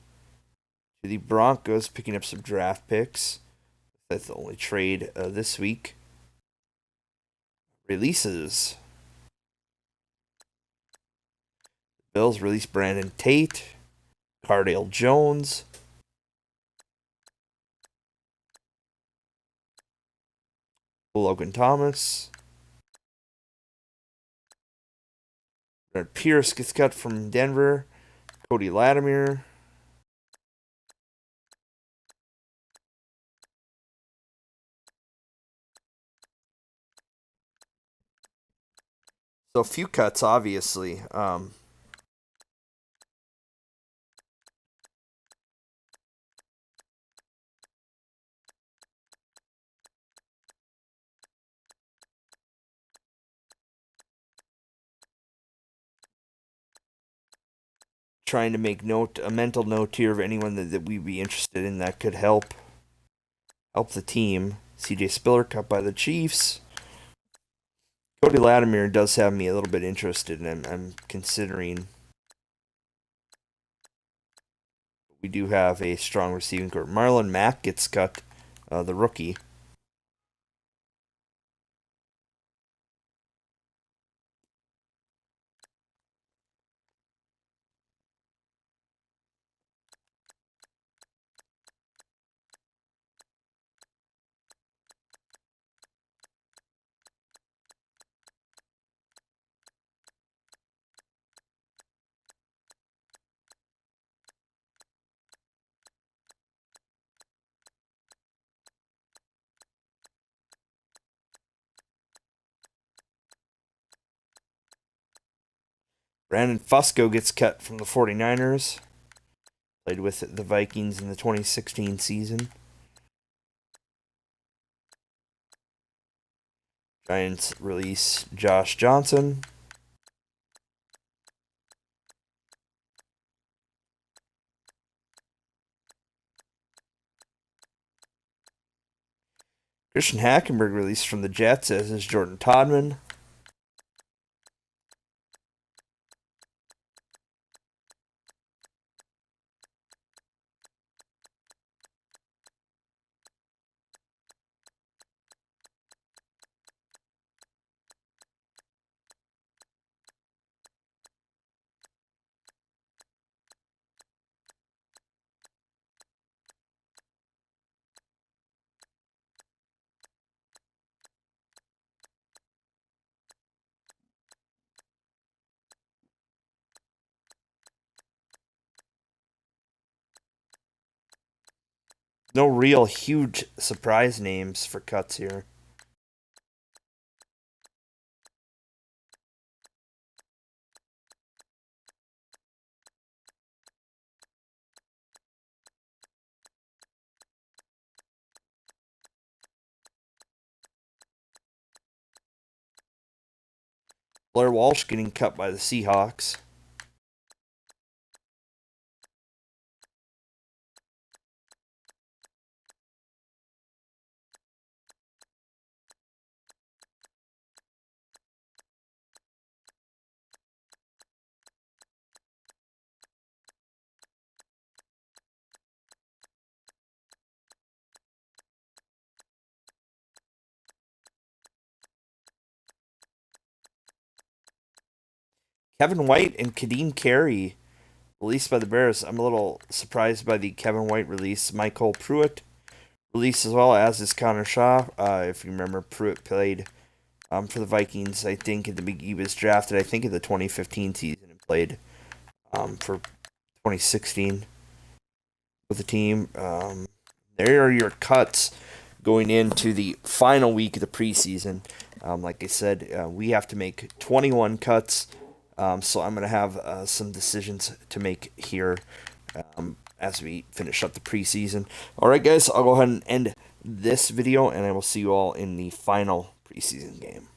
to the Broncos, picking up some draft picks. That's the only trade this week. Releases. Bills release Brandon Tate, Cardale Jones, Logan Thomas. Bernard Pierce gets cut from Denver. Cody Latimer. So a few cuts, obviously. Trying to make a mental note here of anyone that we'd be interested in that could help the team. CJ Spiller cut by the Chiefs. Cody Latimer does have me a little bit interested, and I'm considering. We do have a strong receiving core. Marlon Mack gets cut, the rookie. Brandon Fusco gets cut from the 49ers. Played with the Vikings in the 2016 season. Giants release Josh Johnson. Christian Hackenberg released from the Jets, as is Jordan Todman. No real huge surprise names for cuts here. Blair Walsh getting cut by the Seahawks. Kevin White and Kadeem Carey released by the Bears. I'm a little surprised by the Kevin White release. Michael Pruitt released as well, as is Connor Shaw. If you remember, Pruitt played for the Vikings. I think he was drafted, I think, in the 2015 season and played for 2016 with the team. There are your cuts going into the final week of the preseason. Like I said, we have to make 21 cuts. So I'm going to have some decisions to make here as we finish up the preseason. All right, guys, I'll go ahead and end this video, and I will see you all in the final preseason game.